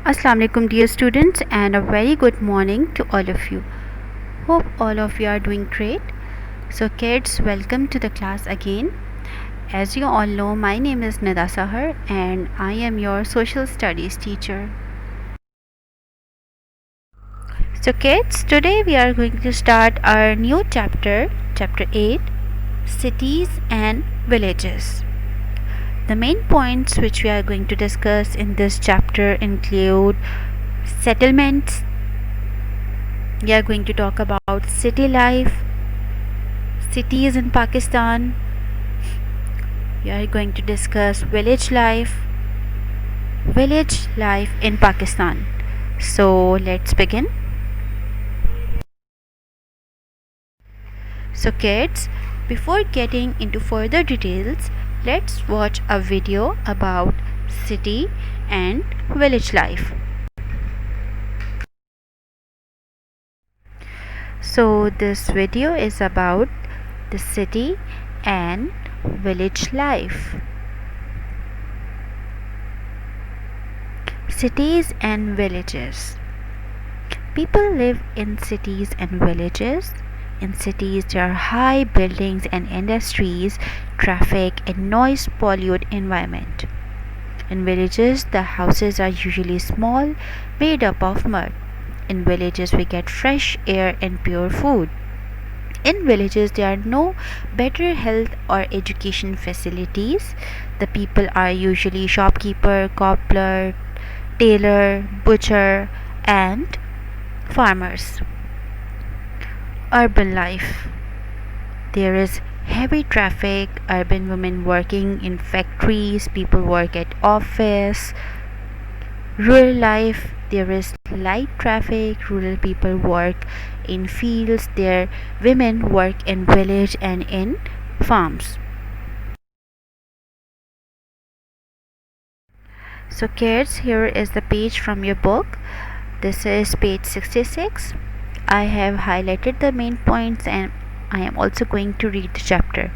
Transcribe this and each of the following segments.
Assalamu alaikum dear students, and a very good morning to all of you. Hope all of you are doing great. So kids, welcome to the class again. As you all know, my name is Nida Sahar and I am your social studies teacher. So kids, today we are going to start our new chapter, chapter 8, cities and villages. The main points which we are going to discuss in this chapter include settlements. We are going to talk about city life, cities in Pakistan. We are going to discuss village life in Pakistan. So let's begin. So kids, before getting into further details, let's watch a video about city and village life. So this video is about the city and village life. Cities and villages. People live in cities and villages. In cities, there are high buildings and industries, traffic and noise pollute environment. In villages, the houses are usually small, made up of mud. In villages, we get fresh air and pure food. In villages, there are no better health or education facilities. The people are usually shopkeeper, cobbler, tailor, butcher, and farmers. Urban life. There is heavy traffic, urban women working in factories, people work at office. Rural life, there is light traffic, rural people work in fields, their women work in village and in farms. So kids, here is the page from your book. This is page 66. I have highlighted the main points and I am also going to read the chapter.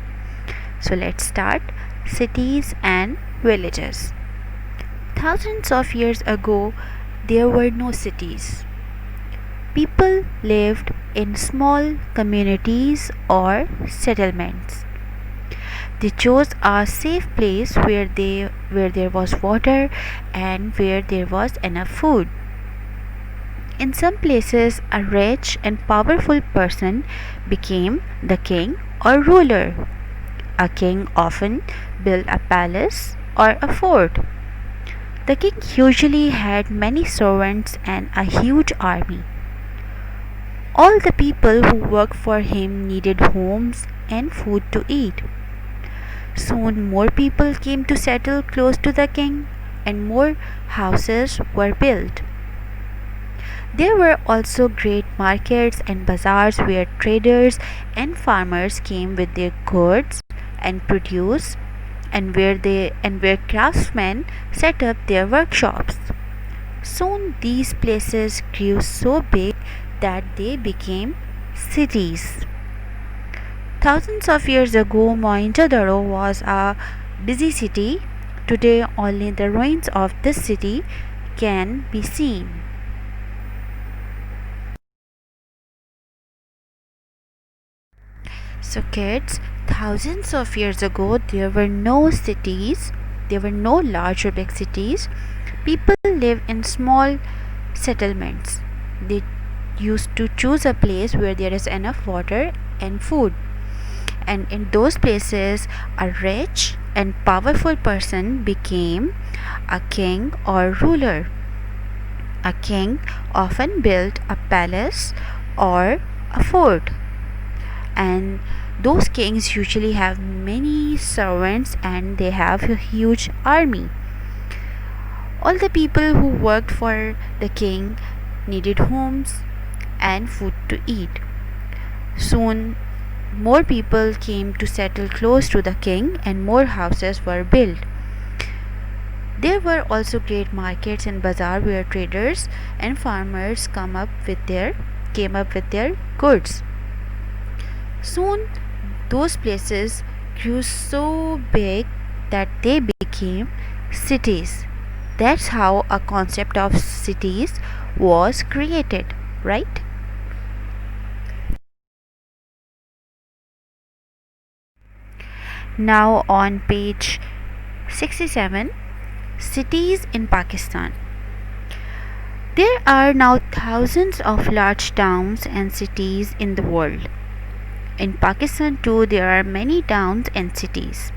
So let's start. Cities and villages. Thousands of years ago, there were no cities. People lived in small communities or settlements. They chose a safe place where there was water and where there was enough food. In some places, a rich and powerful person became the king or ruler. A king often built a palace or a fort. The king usually had many servants and a huge army. All the people who worked for him needed homes and food to eat. Soon more people came to settle close to the king and more houses were built. There were also great markets and bazaars where traders and farmers came with their goods and produce and where craftsmen set up their workshops. Soon these places grew so big that they became cities. Thousands of years ago, Mohenjo-daro was a busy city. Today, only the ruins of this city can be seen. So, kids, thousands of years ago, there were no cities, there were no large or big cities. People lived in small settlements. They used to choose a place where there is enough water and food. And in those places, a rich and powerful person became a king or ruler. A king often built a palace or a fort, and those kings usually have many servants and they have a huge army. All the people who worked for the king needed homes and food to eat. Soon more people came to settle close to the king and more houses were built. There were also great markets and bazaar where traders and farmers came up with their goods. Soon those places grew so big that they became cities. That's how a concept of cities was created, right? Now on page 67, cities in Pakistan. There are now thousands of large towns and cities in the world. In Pakistan too, there are many towns and cities.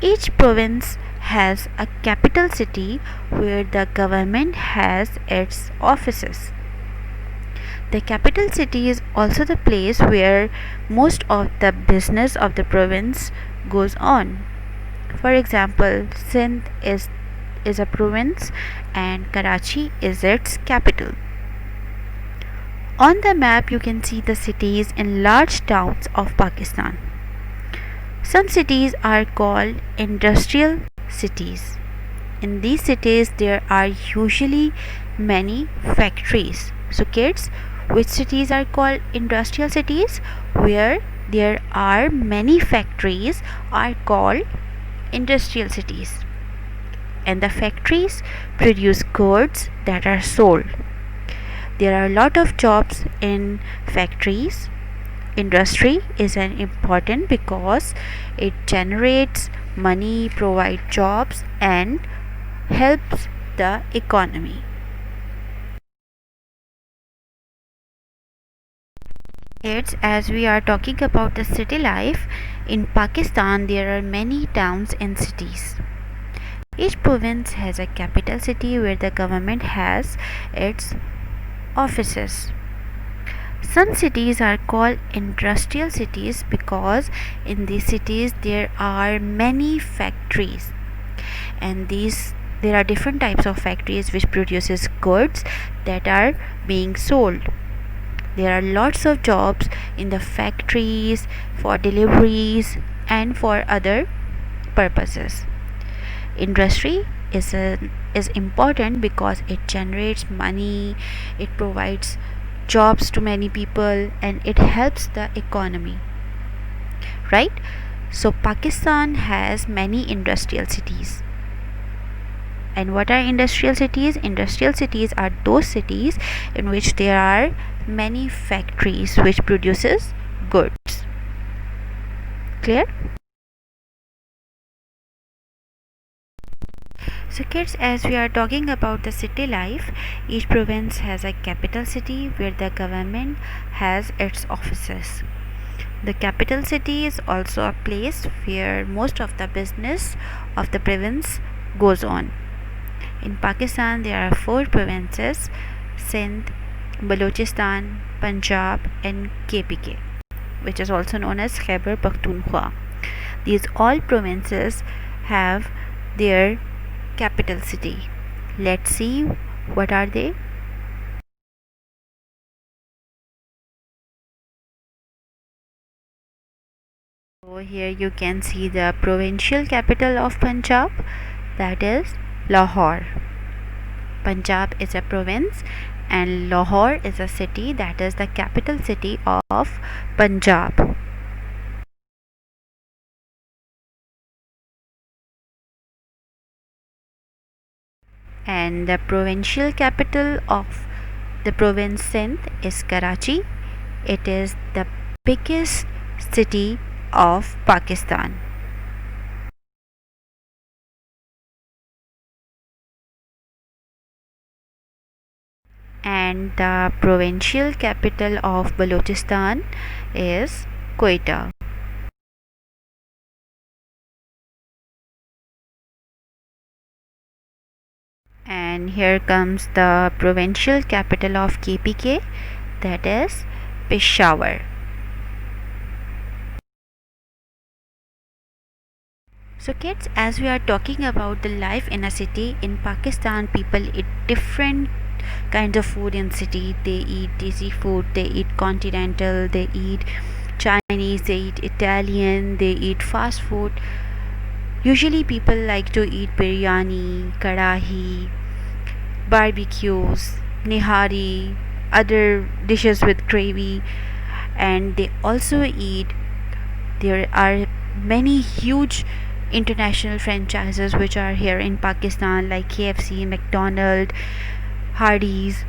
Each province has a capital city where the government has its offices. The capital city is also the place where most of the business of the province goes on. For example, Sindh is a province and Karachi is its capital. On the map, you can see the cities in large towns of Pakistan. Some cities are called industrial cities. In these cities, there are usually many factories. So, kids, which cities are called industrial cities? Where there are many factories are called industrial cities. And the factories produce goods that are sold. There are a lot of jobs in factories. Industry is an important because it generates money, provides jobs and helps the economy. It's as we are talking about the city life in Pakistan, there are many towns and cities. Each province has a capital city where the government has its offices. Some cities are called industrial cities because in these cities there are many factories, and there are different types of factories which produces goods that are being sold. There are lots of jobs in the factories for deliveries and for other purposes. Industry is important because it generates money, it provides jobs to many people and it helps the economy, right? So Pakistan has many industrial cities. And what are industrial cities? Industrial cities are those cities in which there are many factories which produces goods. Clear? So kids, as we are talking about the city life, each province has a capital city where the government has its offices. The capital city is also a place where most of the business of the province goes on. In Pakistan, there are 4 provinces: Sindh, Balochistan, Punjab, and KPK, which is also known as Khyber Pakhtunkhwa. These all provinces have their capital city. Let's see what are they. So here you can see the provincial capital of Punjab, that is Lahore. Punjab is a province and Lahore is a city, that is the capital city of Punjab. And the provincial capital of the province Sindh is Karachi. It is the biggest city of Pakistan. And the provincial capital of Balochistan is Quetta. And here comes the provincial capital of KPK, that is Peshawar. So kids, as we are talking about the life in a city in Pakistan, people eat different kinds of food in city. They eat desi food, they eat continental, they eat Chinese, they eat Italian, they eat fast food. Usually people like to eat biryani, karahi, barbecues, nihari, other dishes with gravy, and they also eat. There are many huge international franchises which are here in Pakistan, like KFC, McDonald's, Hardee's.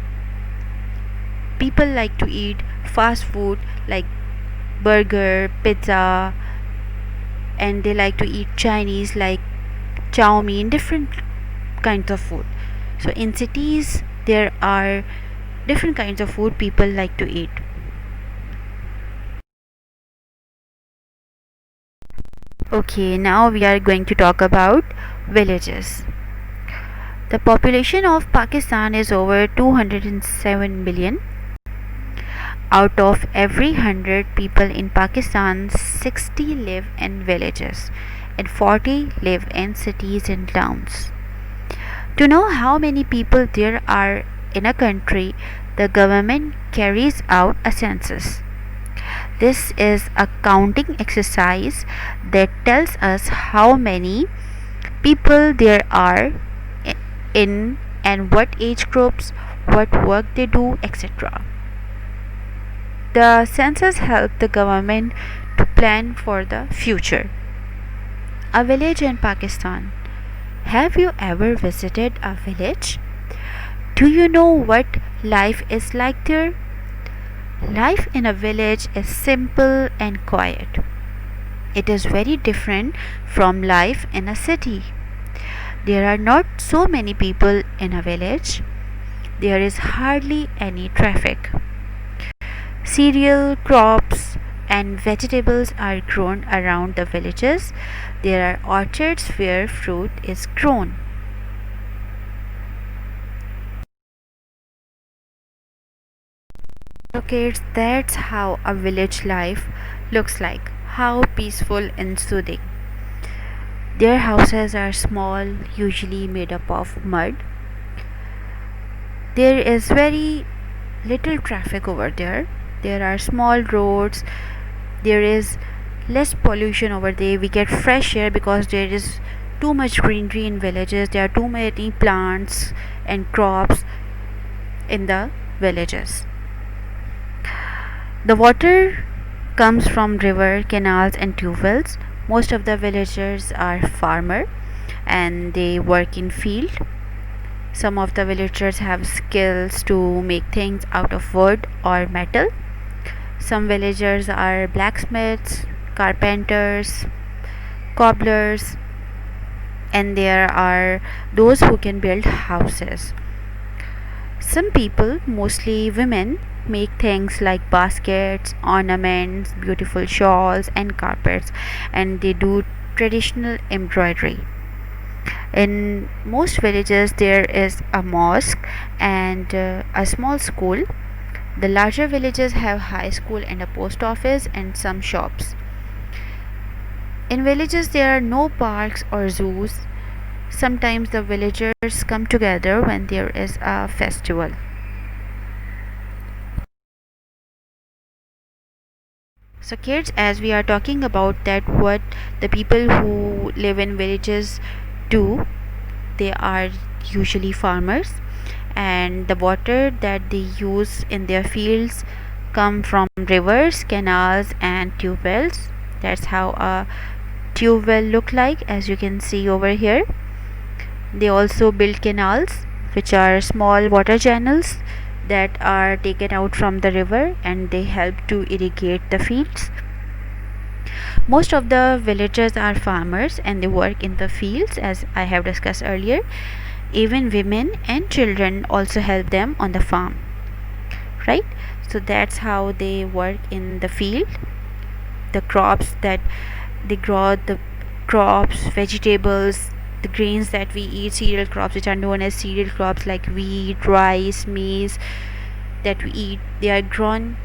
People like to eat fast food like burger, pizza, and they like to eat Chinese like chow mein, different kinds of food. So in cities there are different kinds of food people like to eat. Okay, now we are going to talk about villages. The population of Pakistan is over 207 million. Out of every 100 people in Pakistan, 60 live in villages and 40 live in cities and towns. To know how many people there are in a country, the government carries out a census. This is a counting exercise that tells us how many people there are in and what age groups, what work they do, etc. The census helped the government to plan for the future. A village in Pakistan. Have you ever visited a village? Do you know what life is like there? Life in a village is simple and quiet. It is very different from life in a city. There are not so many people in a village. There is hardly any traffic. Cereal, crops, and vegetables are grown around the villages. There are orchards where fruit is grown. So kids, that's how a village life looks like. How peaceful and soothing. Their houses are small, usually made up of mud. There is very little traffic over there. There are small roads. There is less pollution over there. We get fresh air because there is too much greenery in villages. There are too many plants and crops in the villages. The water comes from river, canals and tube wells. Most of the villagers are farmer and they work in field. Some of the villagers have skills to make things out of wood or metal. Some villagers are blacksmiths, carpenters, cobblers, and there are those who can build houses. Some people, mostly women, make things like baskets, ornaments, beautiful shawls, and carpets, and they do traditional embroidery. In most villages, there is a mosque and a small school. The larger villages have high school and a post office and some shops. In villages, there are no parks or zoos. Sometimes the villagers come together when there is a festival. So kids, as we are talking about that what the people who live in villages do, they are usually farmers and the water that they use in their fields come from rivers, canals and tube wells. That's how a tube well look like, as you can see over here. They also build canals, which are small water channels that are taken out from the river and they help to irrigate the fields. Most of the villagers are farmers and they work in the fields, as I have discussed earlier. Even women and children also help them on the farm, right? So that's how they work in the field. The crops that they grow, the crops, vegetables, the grains that we eat, cereal crops which are known as cereal crops like wheat, rice, maize that we eat, they are grown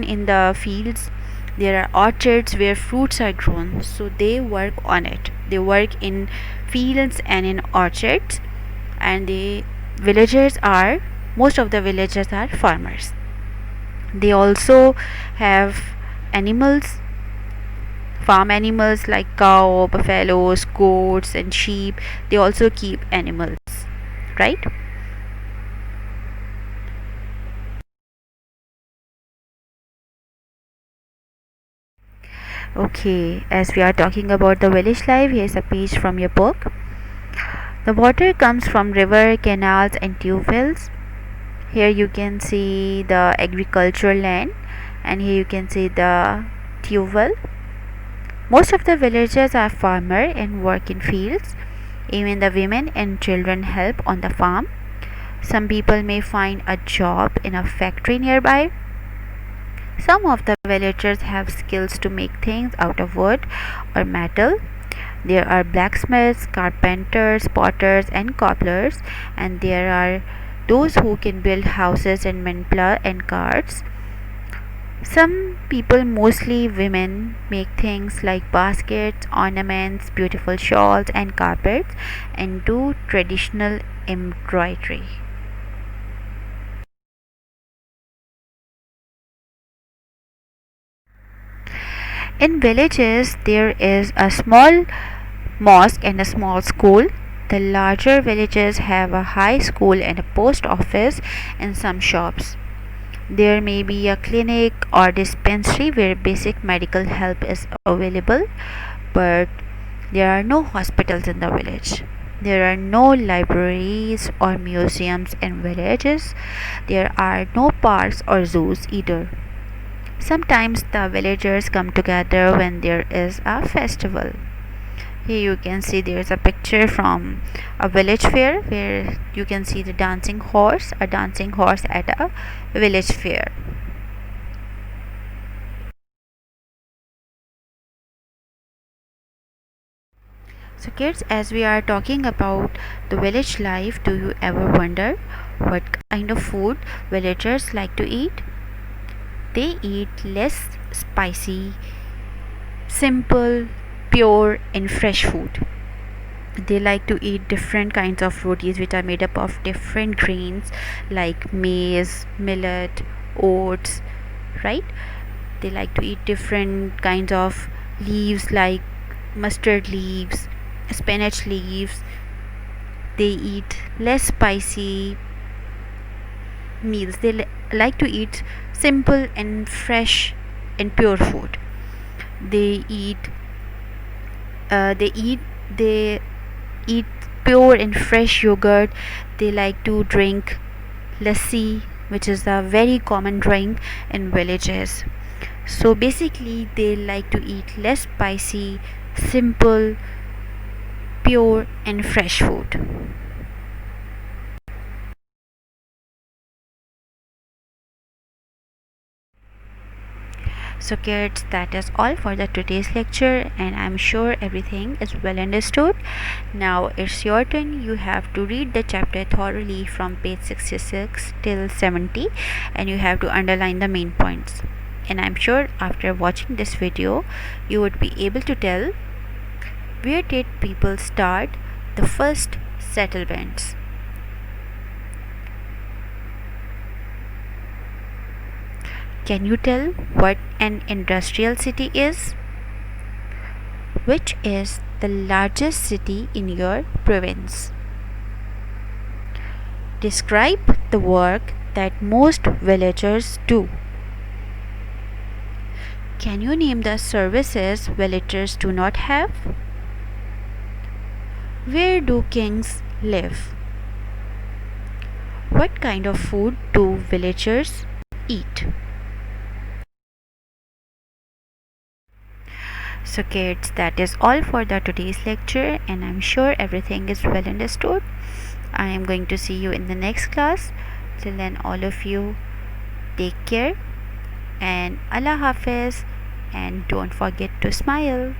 in the fields. There are orchards where fruits are grown, so they work on it. They work in fields and in orchards, and the villagers are most of the villagers are farmers. They also have animals, farm animals like cow, buffaloes, goats and sheep. They also keep animals, right? Okay, as we are talking about the village life, here's a page from your book. The water comes from river, canals and tube wells. Here you can see the agricultural land, and here you can see the tube well. Most of the villagers are farmer and work in fields. Even the women and children help on the farm. Some people may find a job in a factory nearby. Some of the villagers have skills to make things out of wood or metal. There are blacksmiths, carpenters, potters, and cobblers, and there are those who can build houses and mend plough and carts. Some people, mostly women, make things like baskets, ornaments, beautiful shawls, and carpets, and do traditional embroidery. In villages, there is a small mosque and a small school. The larger villages have a high school and a post office and some shops. There may be a clinic or dispensary where basic medical help is available, but there are no hospitals in the village. There are no libraries or museums in villages. There are no parks or zoos either. Sometimes the villagers come together when there is a festival. Here you can see there's a picture from a village fair where you can see the a dancing horse at a village fair. So kids, as we are talking about the village life, do you ever wonder what kind of food villagers like to eat? They eat less spicy, simple, pure and fresh food. They like to eat different kinds of rotis which are made up of different grains like maize, millet, oats, right? They like to eat different kinds of leaves like mustard leaves, spinach leaves. They eat less spicy meals. They like to eat simple and fresh and pure food. They eat they eat they eat pure and fresh yogurt. They like to drink lassi, which is a very common drink in villages. So basically, they like to eat less spicy, simple, pure, and fresh food. So kids, that is all for the today's lecture, and I'm sure everything is well understood. Now it's your turn. You have to read the chapter thoroughly from page 66 till 70, and you have to underline the main points. And I'm sure after watching this video you would be able to tell where did people start the first settlements. Can you tell what an industrial city is? Which is the largest city in your province? Describe the work that most villagers do. Can you name the services villagers do not have? Where do kings live? What kind of food do villagers eat? So kids, that is all for the today's lecture, and I'm sure everything is well understood. I am going to see you in the next class. Till then, all of you take care and Allah Hafiz, and don't forget to smile.